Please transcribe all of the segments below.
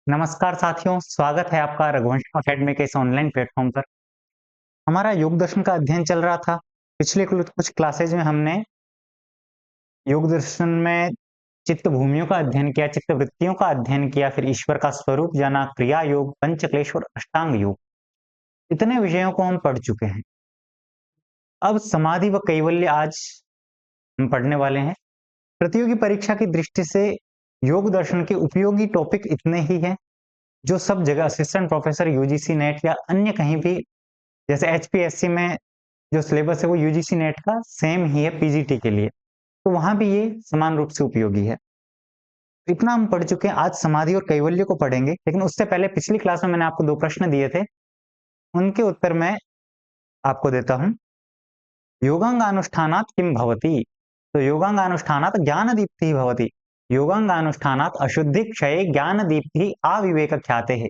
नमस्कार साथियों, स्वागत है आपका रघुवंशम अकेडमी के इस ऑनलाइन प्लेटफॉर्म पर। हमारा योग दर्शन का अध्ययन चल रहा था। पिछले कुछ क्लासेज में हमने योग दर्शन में चित्त भूमियों का अध्ययन किया, चित्त वृत्तियों का अध्ययन किया, फिर ईश्वर का स्वरूप जाना, क्रिया योग, पंचक्लेश और अष्टांग योग। इतने विषयों को हम पढ़ चुके हैं। अब समाधि व कैवल्य आज हम पढ़ने वाले हैं। प्रतियोगी परीक्षा की दृष्टि से योग दर्शन के उपयोगी टॉपिक इतने ही हैं, जो सब जगह असिस्टेंट प्रोफेसर यूजीसी नेट या अन्य कहीं भी, जैसे एचपीएससी में जो सिलेबस है वो यूजीसी नेट का सेम ही है पीजीटी के लिए, तो वहां भी ये समान रूप से उपयोगी है। इतना हम पढ़ चुके हैं। आज समाधि और कैवल्य को पढ़ेंगे, लेकिन उससे पहले पिछली क्लास में मैंने आपको 2 प्रश्न दिए थे, उनके उत्तर मैं आपको देता हूं। योगांगानुष्ठानात् किम भवति? तो योगांगानुष्ठानात् ज्ञानदीप्तिः भवति। योगांगानुष्ठानात् अशुद्धि क्षये ज्ञानदीप्तिः अविवेक ख्याते है।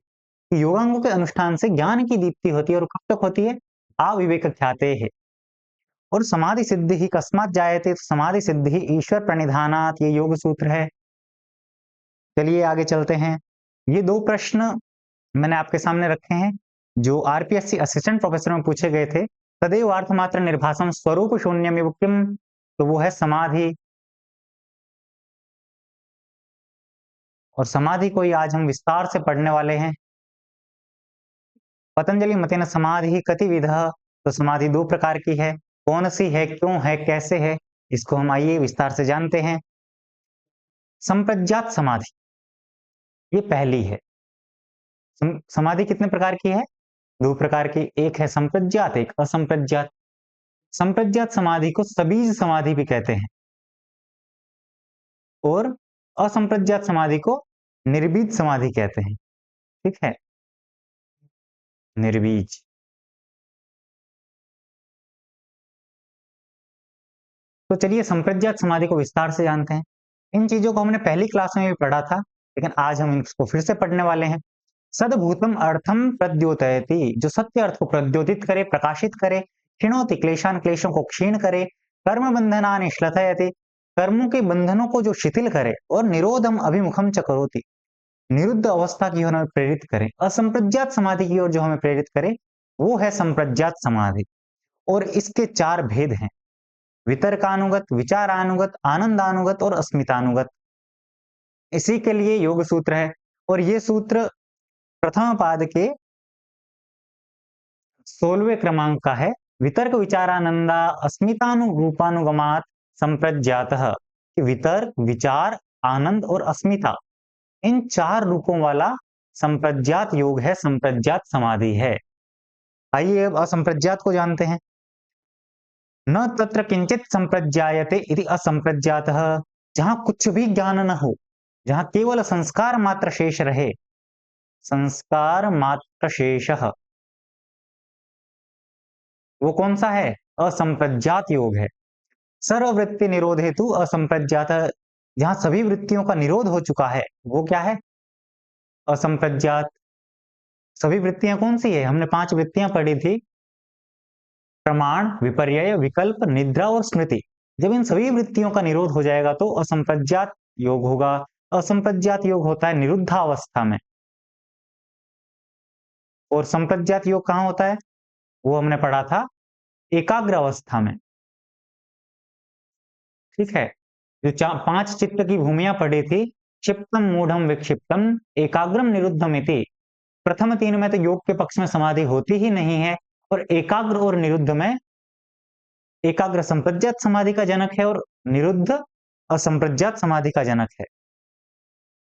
योगांगों के अनुष्ठान से ज्ञान की दीप्ति होती है, और कब तक होती है? अविवेक ख्याते है। और समाधि सिद्धि ही कस्मात् जायते? तो समाधि सिद्धि ही ईश्वर प्रणिधानात्, ये योग सूत्र है। चलिए आगे चलते हैं। ये 2 प्रश्न मैंने आपके सामने रखे हैं, जो आरपीएससी असिस्टेंट प्रोफेसर में पूछे गए थे। तदेव अर्थमात्र निर्भासम स्वरूप शून्यमिव किम? तो वो है समाधि। और समाधि को ही आज हम विस्तार से पढ़ने वाले हैं। पतंजलि मतेन समाधि कतिविधः? तो समाधि 2 प्रकार की है। कौन सी है, क्यों है, कैसे है, इसको हम आइए विस्तार से जानते हैं। संप्रज्ञात समाधि, ये पहली है। समाधि कितने प्रकार की है? 2 प्रकार की। एक है संप्रज्ञात, एक असंप्रज्ञात। संप्रज्ञात समाधि को सबीज समाधि भी कहते हैं, और असंप्रज्ञात समाधि को निर्बीज समाधि कहते हैं। ठीक है, निर्बीज। तो चलिए संप्रज्ञात समाधि को विस्तार से जानते हैं। इन चीजों को हमने पहली क्लास में भी पढ़ा था, लेकिन आज हम इसको फिर से पढ़ने वाले हैं। सद्भूतम अर्थम प्रद्योतयति, जो सत्य अर्थ को प्रद्योतित करे, प्रकाशित करे। क्षीणोति क्लेशान, क्लेशों को क्षीण करे। कर्म बंधनानि श्लथयति, कर्मों के बंधनों को जो शिथिल करे। और निरोधम अभिमुखम च करोति, निरुद्ध अवस्था की ओर हमें प्रेरित करे। असंप्रज्ञात समाधि की ओर जो हमें प्रेरित करे, वो है संप्रज्ञात समाधि। और इसके 4 भेद हैं: वितर्कानुगत, विचारानुगत, आनंदानुगत और अस्मितानुगत। इसी के लिए योग सूत्र है। और ये सूत्र प्रथम पाद के 16वें क्रमांक का है। वितर्क विचारानंदा अस्मितानुरूपानुगमात संप्रज्ञातः, कि वितर्क, विचार, आनंद और अस्मिता, इन 4 रूपों वाला संप्रज्ञात योग है, संप्रज्ञात समाधि है। आइए अब असंप्रज्ञात को जानते हैं। न तत्र किंचित संप्रज्ञायते इति असंप्रज्ञातः, जहां कुछ भी ज्ञान न हो, जहां केवल संस्कार मात्र शेष रहे, संस्कार मात्र शेषः, वो कौन सा है? असंप्रज्ञात योग है। सर्ववृत्ति निरोध हेतु असंप्रज्ञात, जहां सभी वृत्तियों का निरोध हो चुका है, वो क्या है? असंप्रज्ञात। सभी वृत्तियां कौन सी है? हमने 5 वृत्तियां पढ़ी थी: प्रमाण, विपर्यय, विकल्प, निद्रा और स्मृति। जब इन सभी वृत्तियों का निरोध हो जाएगा तो असंप्रज्ञात योग होगा। असंप्रज्ञात योग होता है निरुद्धावस्था में। और संप्रज्ञात योग कहां होता है? वो हमने पढ़ा था एकाग्र अवस्था में। ठीक है, जो 5 चित्त की भूमियां पढ़ी थी: क्षिप्तम, मूढ़म, विक्षिप्तम, एकाग्रम, निरुद्धम इति। प्रथम 3 में तो योग के पक्ष में समाधि होती ही नहीं है, और एकाग्र और निरुद्ध में एकाग्र संप्रज्ञात समाधि का जनक है, और निरुद्ध असंप्रज्ञात समाधि का जनक है।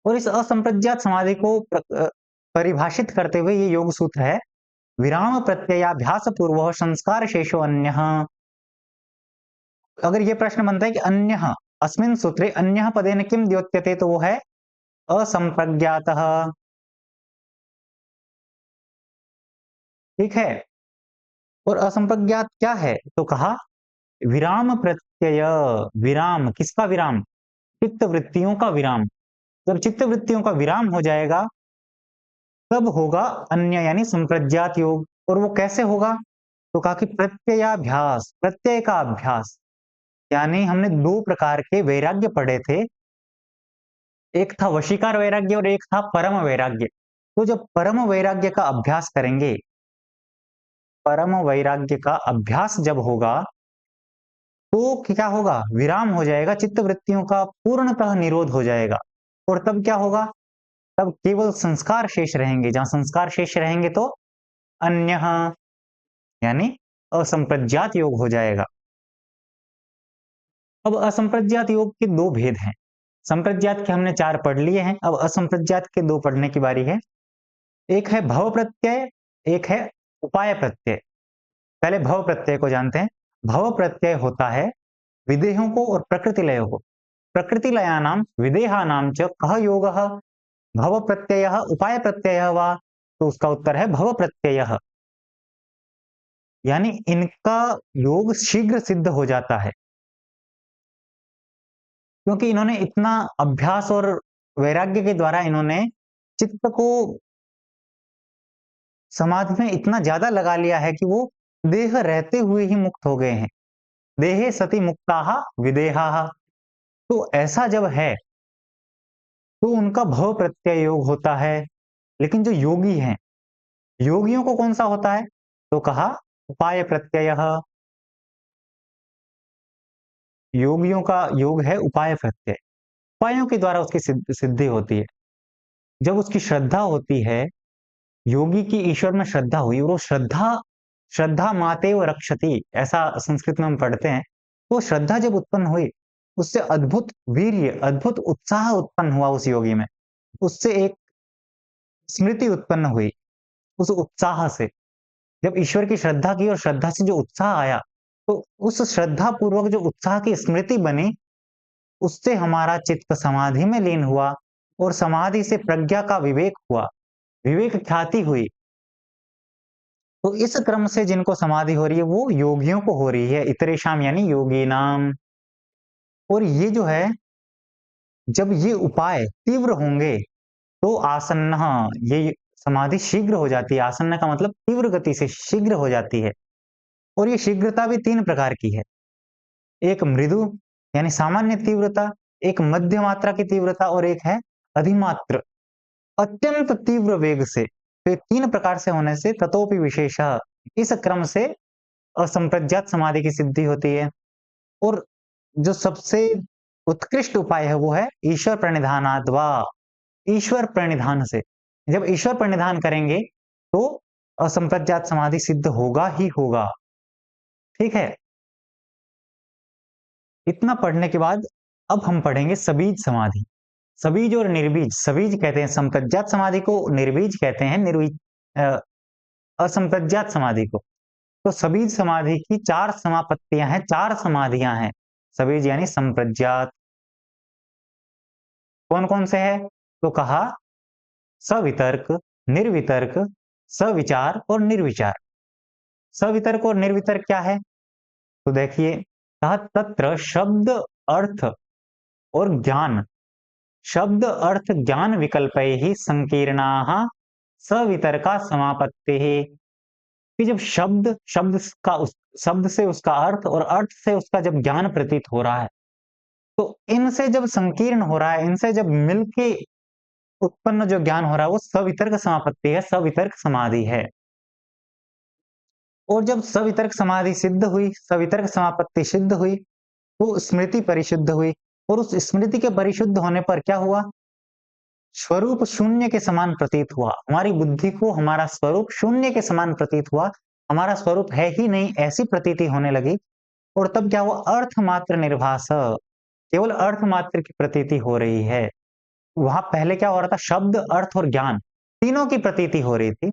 और इस असंप्रज्ञात समाधि को परिभाषित करते हुए ये योग सूत्र है: विराम प्रत्ययाभ्यास पूर्व संस्कार शेषो अन्यः। अगर ये प्रश्न बनता है कि अन्यः, अस्मिन् सूत्रे अन्यः पदेन किम द्योत्यते, तो वो है असंप्रज्ञातः। ठीक है, और असंप्रज्ञात क्या है? तो कहा विराम प्रत्यय। विराम किसका विराम? चित्त वृत्तियों का विराम। जब चित्त वृत्तियों का विराम हो जाएगा, तब होगा अन्य यानी संप्रज्ञात योग। और वो कैसे होगा? तो कहा कि प्रत्ययाभ्यास, प्रत्यय का अभ्यास। यानी हमने 2 प्रकार के वैराग्य पढ़े थे: एक था वशीकार वैराग्य और एक था परम वैराग्य। तो जब परम वैराग्य का अभ्यास करेंगे, परम वैराग्य का अभ्यास जब होगा, तो क्या होगा? विराम हो जाएगा, चित्त वृत्तियों का पूर्णतः निरोध हो जाएगा। और तब क्या होगा? तब केवल संस्कार शेष रहेंगे। जहां संस्कार शेष रहेंगे तो अन्यः यानी असंप्रज्ञात योग हो जाएगा। अब असंप्रज्ञात योग के दो भेद हैं। संप्रज्ञात के हमने 4 पढ़ लिए हैं, अब असंप्रज्ञात के 2 पढ़ने की बारी है। एक है भव प्रत्यय, एक है उपाय प्रत्यय। पहले भव प्रत्यय को जानते हैं। भव प्रत्यय होता है विदेहों को और प्रकृति लयों को। प्रकृति लयानाम विदेहानाम च कः योगः भव प्रत्ययः उपाय प्रत्ययः वा? तो उसका उत्तर है भव प्रत्ययः। यानी इनका योग शीघ्र सिद्ध हो जाता है, क्योंकि इन्होंने इतना अभ्यास और वैराग्य के द्वारा इन्होंने चित्त को समाधि में इतना ज्यादा लगा लिया है कि वो देह रहते हुए ही मुक्त हो गए हैं। देहे सति मुक्ताः विदेहाः। तो ऐसा जब है, तो उनका भव प्रत्यय योग होता है। लेकिन जो योगी हैं, योगियों को कौन सा होता है? तो कहा उपाय प्रत्यय। योगियों का योग है उपाय प्रत्यय। उपायों के द्वारा उसकी सिद्धि होती है। जब उसकी श्रद्धा होती है, योगी की ईश्वर में श्रद्धा हुई, और वो श्रद्धा श्रद्धा मातेव रक्षति, ऐसा संस्कृत में हम पढ़ते हैं। वो श्रद्धा जब उत्पन्न हुई, उससे अद्भुत वीर्य, अद्भुत उत्साह उत्पन्न हुआ उस योगी में। उससे एक स्मृति उत्पन्न हुई उस उत्साह से। जब ईश्वर की श्रद्धा की और श्रद्धा से जो उत्साह आया, तो उस श्रद्धा पूर्वक जो उत्साह की स्मृति बनी, उससे हमारा चित्त समाधि में लीन हुआ और समाधि से प्रज्ञा का विवेक हुआ, विवेक ख्याति हुई। तो इस क्रम से जिनको समाधि हो रही है, वो योगियों को हो रही है, इतरेषाम यानी योगी नाम। और ये जो है, जब ये उपाय तीव्र होंगे, तो आसन्न, ये समाधि शीघ्र हो जाती है। आसन्न का मतलब तीव्र गति से शीघ्र हो जाती है। और ये शीघ्रता भी 3 प्रकार की है। एक मृदु यानी सामान्य तीव्रता, एक मध्य मात्रा की तीव्रता और एक है अधिमात्र, अत्यंत तीव्र वेग से। तो ये 3 प्रकार से होने से ततोपि विशेषः, इस क्रम से असंप्रज्ञात समाधि की सिद्धि होती है। और जो सबसे उत्कृष्ट उपाय है, वो है ईश्वर प्रणिधानाद् वा, ईश्वर प्रणिधान से। जब ईश्वर प्रणिधान करेंगे, तो असंप्रज्ञात समाधि सिद्ध होगा ही होगा। ठीक है? इतना पढ़ने के बाद अब हम पढ़ेंगे सबीज समाधि। सबीज और निर्बीज, सबीज कहते हैं संप्रज्ञात समाधि को, निर्बीज कहते हैं असंप्रज्ञात समाधि को। तो सबीज समाधि की 4 समापत्तियां हैं, 4 समाधियां हैं। सबीज यानी संप्रज्ञात। कौन कौन से है? तो कहा सवितर्क, निर्वितर्क, सविचार और निर्विचार। सवितर्क और निर्वितर्क क्या है? तो देखिए, कहा तत्र शब्द, अर्थ और ज्ञान, शब्द अर्थ ज्ञान विकल्पैः संकीर्णाः सवितर्का समापत्तिः। कि जब शब्द से उसका अर्थ और अर्थ से उसका जब ज्ञान प्रतीत हो रहा है, तो इनसे जब संकीर्ण हो रहा है, इनसे जब मिलके उत्पन्न जो ज्ञान हो रहा है, वो सवितर्क समापत्ति है, सवितर्क समाधि है। और जब सवितर्क समाधि सिद्ध हुई, सवितर्क समापत्ति सिद्ध हुई, तो स्मृति परिशुद्ध हुई। और उस स्मृति के परिशुद्ध होने पर क्या हुआ? स्वरूप शून्य के समान प्रतीत हुआ। हमारी बुद्धि को हमारा स्वरूप शून्य के समान प्रतीत हुआ। हमारा स्वरूप है ही नहीं, ऐसी प्रतीति होने लगी। और तब क्या हुआ? अर्थ मात्र निर्भास, केवल अर्थ मात्र की प्रतीति हो रही है। वहां पहले क्या हो रहा था? शब्द, अर्थ और ज्ञान, तीनों की प्रतीति हो रही थी।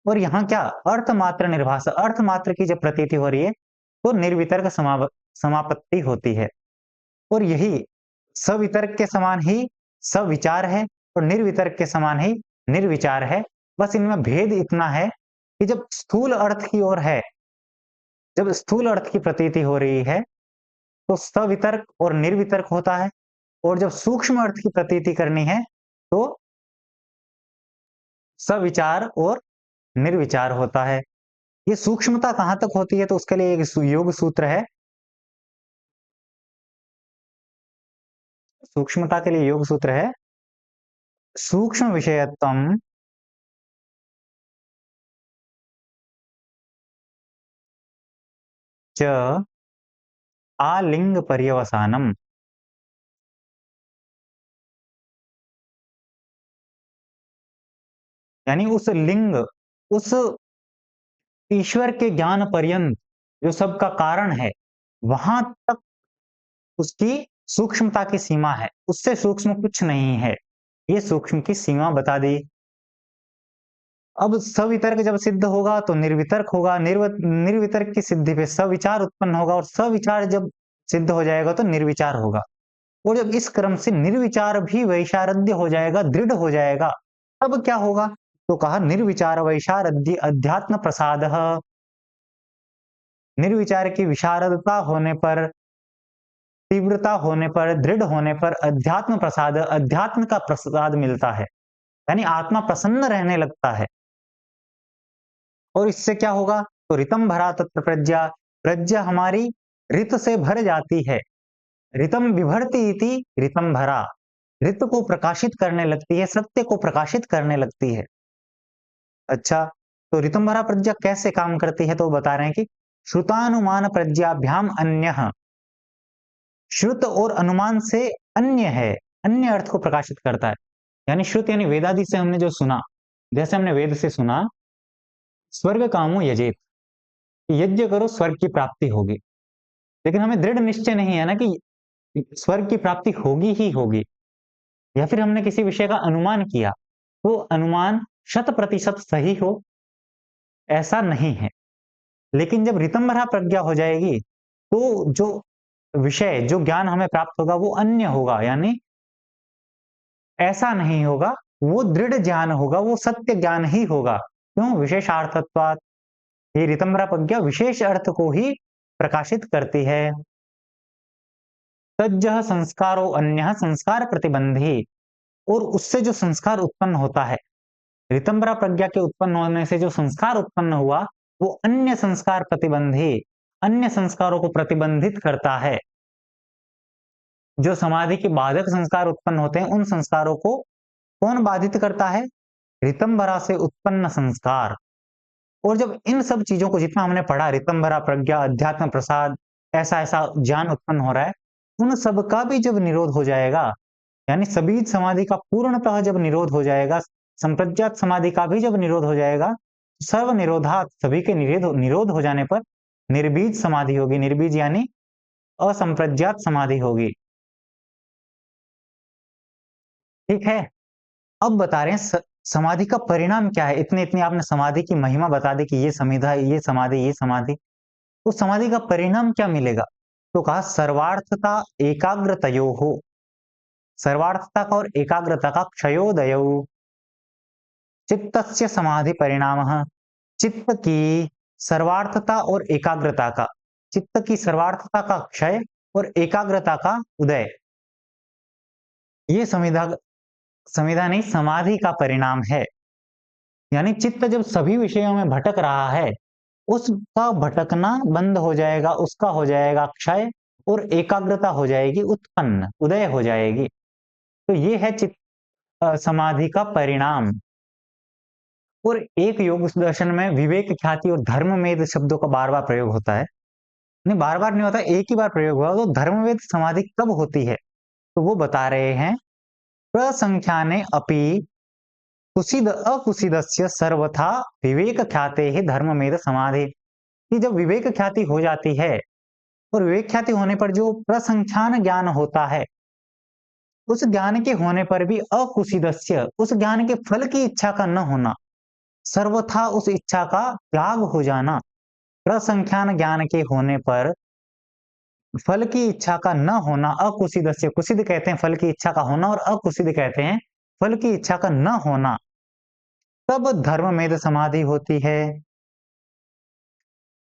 और यहाँ क्या? अर्थ मात्र निर्भास, अर्थ मात्र की जब प्रतीति हो रही है, तो निर्वितर्क समापत्ति होती है। और यही सवितर्क के समान ही सविचार है और निर्वितर्क के समान ही निर्विचार है। बस इनमें भेद इतना है कि जब स्थूल अर्थ की ओर है, जब स्थूल अर्थ की प्रतीति हो रही है, तो सवितर्क और निर्वितर्क होता है। और जब सूक्ष्म अर्थ की प्रतीति करनी है, तो सविचार और निर्विचार होता है। ये सूक्ष्मता कहां तक होती है? तो उसके लिए एक योग सूत्र है। सूक्ष्मता के लिए योग सूत्र है सूक्ष्म विषयत्वम च आलिंग पर्यवसानम, यानी उस लिंग, उस ईश्वर के ज्ञान पर्यंत जो सबका कारण है, वहां तक उसकी सूक्ष्मता की सीमा है, उससे सूक्ष्म कुछ नहीं है। ये सूक्ष्म की सीमा बता दी। अब सवितर्क जब सिद्ध होगा तो निर्वितर्क होगा, निर्वितर्क की सिद्धि पे सविचार उत्पन्न होगा और सविचार जब सिद्ध हो जाएगा तो निर्विचार होगा। और जब इस क्रम से निर्विचार भी वैशारद्य हो जाएगा, दृढ़ हो जाएगा, तब क्या होगा? तो कहा निर्विचार वैशारद्य अध्यात्म प्रसाद। निर्विचार की विशारदता होने पर, तीव्रता होने पर, दृढ़ होने पर अध्यात्म प्रसाद, अध्यात्म का प्रसाद मिलता है, यानी आत्मा प्रसन्न रहने लगता है। और इससे क्या होगा? तो ऋतम भरा तत्र प्रज्ञा, प्रज्ञा हमारी ऋत से भर जाती है। ऋतम बिभर्ति इति ऋतम भरा, ऋत को प्रकाशित करने लगती है, सत्य को प्रकाशित करने लगती है। अच्छा, तो ऋतम भरा प्रज्ञा कैसे काम करती है? तो बता रहे हैं कि श्रुतानुमान प्रज्ञाभ्याम अन्यः, श्रुत और अनुमान से अन्य है, अन्य अर्थ को प्रकाशित करता है। यानी श्रुत यानी वेदादि से हमने जो सुना, जैसे हमने वेद से सुना, स्वर्ग कामो यजेत, यज्ञ करो स्वर्ग की प्राप्ति होगी। लेकिन हमें दृढ़ निश्चय नहीं है ना कि स्वर्ग की प्राप्ति होगी ही होगी, या फिर हमने किसी विषय का अनुमान किया, वो अनुमान शत प्रतिशत सही हो, ऐसा नहीं है। लेकिन जब ऋतंभरा प्रज्ञा हो जाएगी, तो जो विषय, जो ज्ञान हमें प्राप्त होगा वो अन्य होगा, यानी ऐसा नहीं होगा, वो दृढ़ ज्ञान होगा, वो सत्य ज्ञान ही होगा। क्यों? विशेषार्थत्वात्, ये ऋतंभरा प्रज्ञा विशेष अर्थ को ही प्रकाशित करती है। तज्जः संस्कारो अन्यः संस्कार प्रतिबंधी, और उससे जो संस्कार उत्पन्न होता है, ऋतंभरा प्रज्ञा के उत्पन्न होने से जो संस्कार उत्पन्न हुआ, वो अन्य संस्कार प्रतिबंधी, अन्य संस्कारों को प्रतिबंधित करता है। जो समाधि के बाधक संस्कार उत्पन्न होते हैं, उन संस्कारों को कौन बाधित करता है? ऋतंभरा से उत्पन्न संस्कार। और जब इन सब चीजों को, जितना हमने पढ़ा, ऋतंभरा प्रज्ञा, अध्यात्म प्रसाद, ऐसा ऐसा ज्ञान उत्पन्न हो रहा है, उन सब का भी जब निरोध हो जाएगा, यानी सबीज समाधि का पूर्णतः जब निरोध हो जाएगा, संप्रज्ञात समाधि का भी जब निरोध हो जाएगा, सर्व निरोधात, सभी के निरोध हो जाने पर निर्बीज समाधि होगी। निर्बीज यानी असंप्रज्ञात समाधि होगी। ठीक है। अब बता रहे हैं समाधि का परिणाम क्या है। इतने इतनी आपने समाधि की महिमा बता दी कि ये समिधा, ये समाधि, ये समाधि, तो समाधि का परिणाम क्या मिलेगा? तो कहा सर्वार्थता एकाग्रतयो हो, सर्वार्थता का और एकाग्रता का क्षयोदय, चित्तस्य समाधि परिणामः, चित्त की सर्वार्थता और एकाग्रता का, चित्त की सर्वार्थता का क्षय और एकाग्रता का उदय, ये समिधा, समिधा नहीं, समाधि का परिणाम है। यानी चित्त जब सभी विषयों में भटक रहा है, उसका भटकना बंद हो जाएगा, उसका हो जाएगा क्षय, और एकाग्रता हो जाएगी उत्पन्न, उदय हो जाएगी। तो ये है समाधि का परिणाम। और एक योग दर्शन में विवेक ख्याति और धर्ममेध शब्दों का बार बार प्रयोग होता है। नहीं, बार बार नहीं होता, एक ही बार प्रयोग हुआ। तो धर्मवेद समाधि कब होती है? तो वो बता रहे हैं, प्रसंख्याने अपि कुसीद अकुसीदस्य सर्वथा विवेक ख्याते ही धर्ममेध समाधि, कि जब विवेक ख्याति हो जाती है, और विवेक ख्याति होने पर जो प्रसंख्यान ज्ञान होता है, उस ज्ञान के होने पर भी अकुसीदस्य, उस ज्ञान के फल की इच्छा का न होना, सर्वथा उस इच्छा का त्याग हो जाना, प्रसंख्यान ज्ञान के होने पर फल की इच्छा का न होना, अकुसीदस्य, कुसीद कहते हैं फल की इच्छा का होना, और अकुसीद कहते हैं फल की इच्छा का न होना, तब धर्ममेध समाधि होती है।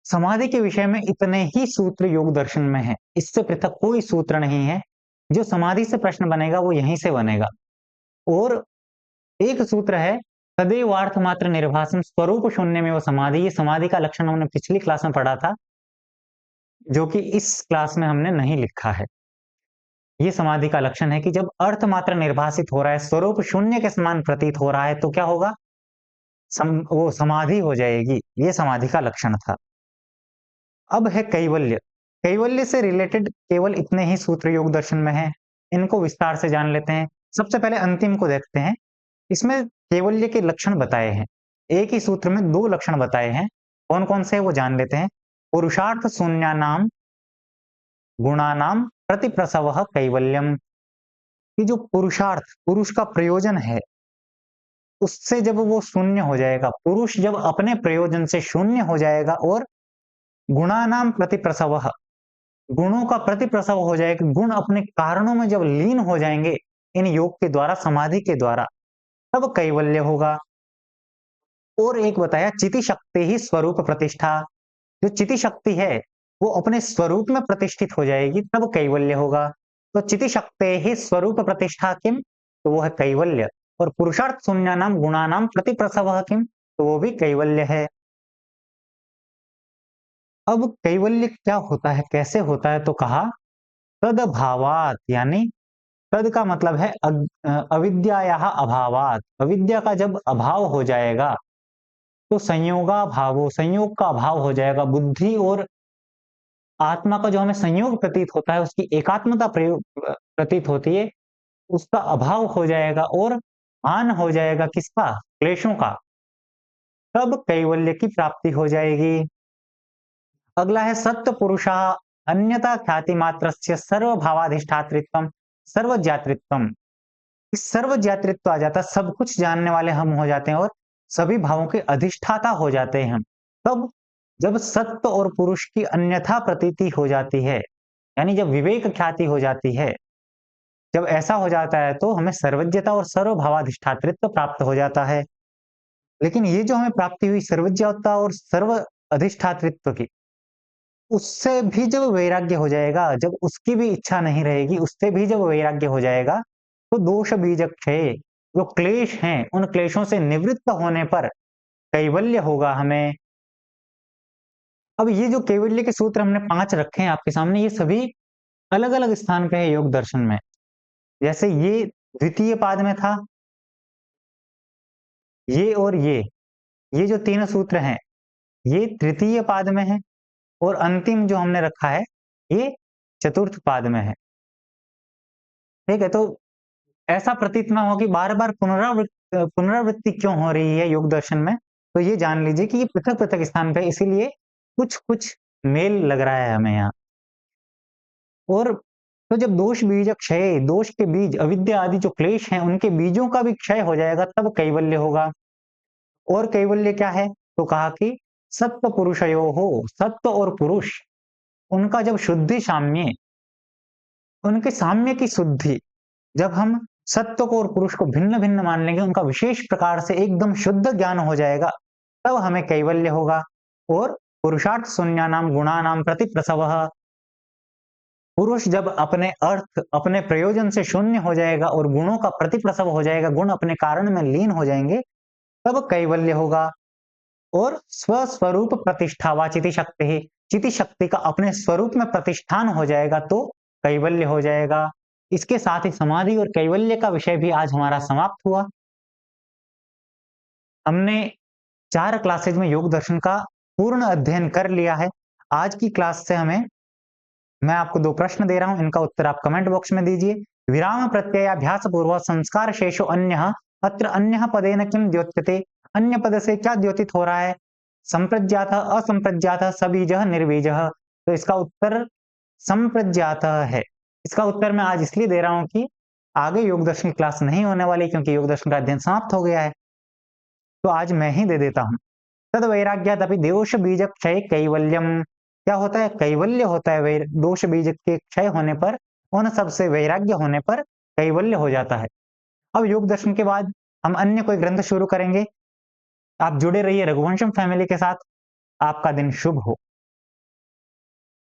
समाधि के विषय में इतने ही सूत्र योग दर्शन में है, इससे पृथक कोई सूत्र नहीं है। जो समाधि से प्रश्न बनेगा वो यहीं से बनेगा। और एक सूत्र है, तदेवार्थ मात्र निर्भासन स्वरूप शून्य में वो समाधि, ये समाधि का लक्षण हमने पिछली क्लास में पढ़ा था, जो कि इस क्लास में हमने नहीं लिखा है। ये समाधि का लक्षण है कि जब अर्थ मात्र निर्भासित हो रहा है, स्वरूप शून्य के समान प्रतीत हो रहा है, तो क्या होगा? वो समाधि हो जाएगी। ये समाधि का लक्षण था। अब है कैवल्य। कैवल्य से रिलेटेड केवल इतने ही सूत्र योग दर्शन में हैं। इनको विस्तार से जान लेते हैं। सबसे पहले अंतिम को देखते हैं। इसमें कैवल्य के लक्षण बताए हैं। एक ही सूत्र में 2 लक्षण बताए हैं। कौन-कौन से हैं वो जान लेते हैं। पुरुषार्थ शून्यानाम गुणानाम प्रतिप्रसवः कैवल्यम। कि जो पुरुषार्थ, पुरुष का प्रयोजन है, उससे जब वो शून्य हो जाएगा, पुरुष जब अपने प्रयोजन से शून्य हो जाएगा और गुणानाम प्रतिप्रसवः, गुणों का प्रतिप्रसव हो जाएगा, गुण अपने कारणों में जब लीन हो जाएंगे इन योग के द्वारा, समाधि के द्वारा, तब कैवल्य होगा। और एक बताया चिति शक्ति ही स्वरूप प्रतिष्ठा। जो चिति शक्ति है वो अपने स्वरूप में प्रतिष्ठित हो जाएगी, तब कैवल्य होगा। तो चिति शक्ति ही स्वरूप प्रतिष्ठा किम, तो वो है कैवल्य। और पुरुषार्थ शून्यानाम गुणानाम प्रतिप्रसव किम, तो वो भी कैवल्य है। अब कैवल्य क्या होता है, कैसे होता है, तो कहा तद भावात, यानी तद का मतलब है अविद्यायाः अभावात। अविद्या का जब अभाव हो जाएगा तो संयोगा भावो, संयोग का अभाव हो जाएगा। बुद्धि और आत्मा का जो हमें संयोग प्रतीत होता है, उसकी एकात्मता प्रतीत होती है, उसका अभाव हो जाएगा और आन हो जाएगा किसका? क्लेशों का। तब कैवल्य की प्राप्ति हो जाएगी। अगला है सत्व पुरुषा अन्यथा ख्याति मात्रस्य सर्वभावाधिष्ठातृत्वम सर्वज्ञातृत्वम। इस सर्वज्ञातृत्व आ जाता है, सब कुछ जानने वाले हम हो जाते हैं और सभी भावों के अधिष्ठाता हो जाते हैं हम। तब जब सत्व और पुरुष की अन्यथा प्रतीति हो जाती है, यानी जब विवेक ख्याति हो जाती है, जब ऐसा हो जाता है तो हमें सर्वज्ञता और सर्वभावाधिष्ठातृत्व प्राप्त हो जाता है। लेकिन ये जो हमें प्राप्ति हुई सर्वज्ञता और सर्व अधिष्ठातृत्व की, उससे भी जब वैराग्य हो जाएगा, जब उसकी भी इच्छा नहीं रहेगी, उससे भी जब वैराग्य हो जाएगा, तो दोष बीज क्षय, जो क्लेश हैं, उन क्लेशों से निवृत्त होने पर कैवल्य होगा हमें। अब ये जो कैवल्य के सूत्र हमने 5 रखे हैं आपके सामने, ये सभी अलग-अलग स्थान पे है योग दर्शन में। जैसे ये द्वितीय पाद में था, ये और ये जो तीनों सूत्र हैं, ये तृतीय पाद में है और अंतिम जो हमने रखा है, ये चतुर्थ पाद में है। ठीक है? तो ऐसा प्रतीत ना हो कि बार-बार पुनरावृत्ति क्यों हो रही है योग दर्शन में, तो ये जान लीजिए कि ये पृथक-पृथक स्थान पे, इसीलिए कुछ-कुछ मेल लग रहा है हमें यहाँ। और तो जब दोष बीज क्षय, दोष के बीज अविद्या आदि जो क्लेश हैं, उनके बीजों का भी क्षय हो जाएगा, तब कैवल्य होगा। और कैवल्य क्या है? तो कहा कि सत्व पुरुषयोः, सत्व और पुरुष, उनका जब शुद्धि साम्ये, उनके साम्य की शुद्धि, जब हम सत्व को और पुरुष को भिन्न-भिन्न मान लेंगे, उनका विशेष प्रकार से एकदम शुद्ध ज्ञान हो जाएगा, तब हमें कैवल्य होगा। और पुरुषार्थ शून्यानाम गुणानाम प्रति प्रसवः, पुरुष जब अपने अर्थ, अपने प्रयोजन से शून्य हो जाएगा और गुणों का प्रतिप्रसव हो जाएगा, गुण अपने कारण में लीन हो जाएंगे, तब कैवल्य होगा। और स्वस्वरूप प्रतिष्ठा व चिति शक्ति ही, चिति शक्ति का अपने स्वरूप में प्रतिष्ठान हो जाएगा, तो कैवल्य हो जाएगा। इसके साथ ही समाधि और कैवल्य का विषय भी आज हमारा समाप्त हुआ। हमने 4 क्लासेज में योग दर्शन का पूर्ण अध्ययन कर लिया है। आज की क्लास से हमें, मैं आपको 2 प्रश्न दे रहा हूं, इनका उत्तर आप कमेंट बॉक्स में दीजिए। विराम प्रत्ययाभ्यास पूर्व संस्कार शेषो अन्यः, अत्र अन्यः पदेन किम द्योत्यते, अन्य पद से क्या द्योतित हो रहा है? संप्रज्ञातः, असंप्रज्ञातः, सबीजः, निर्बीजः। तो इसका उत्तर संप्रज्ञातः है। इसका उत्तर मैं आज इसलिए दे रहा हूं कि आगे योग दर्शन की क्लास नहीं होने वाली, क्योंकि योग दर्शन का अध्ययन समाप्त हो गया है। तो आज मैं ही दे देता हूं। तद वैराग्यादपि दोष बीज क्षय कैवल्यम। क्या होता है? कैवल्य होता है। दोष बीज के क्षय होने पर, उन सब से वैराग्य होने पर कैवल्य हो जाता है। अब योग दर्शन के बाद हम अन्य कोई ग्रंथ शुरू करेंगे। आप जुड़े रहिए रघुवंशम फैमिली के साथ। आपका दिन शुभ हो।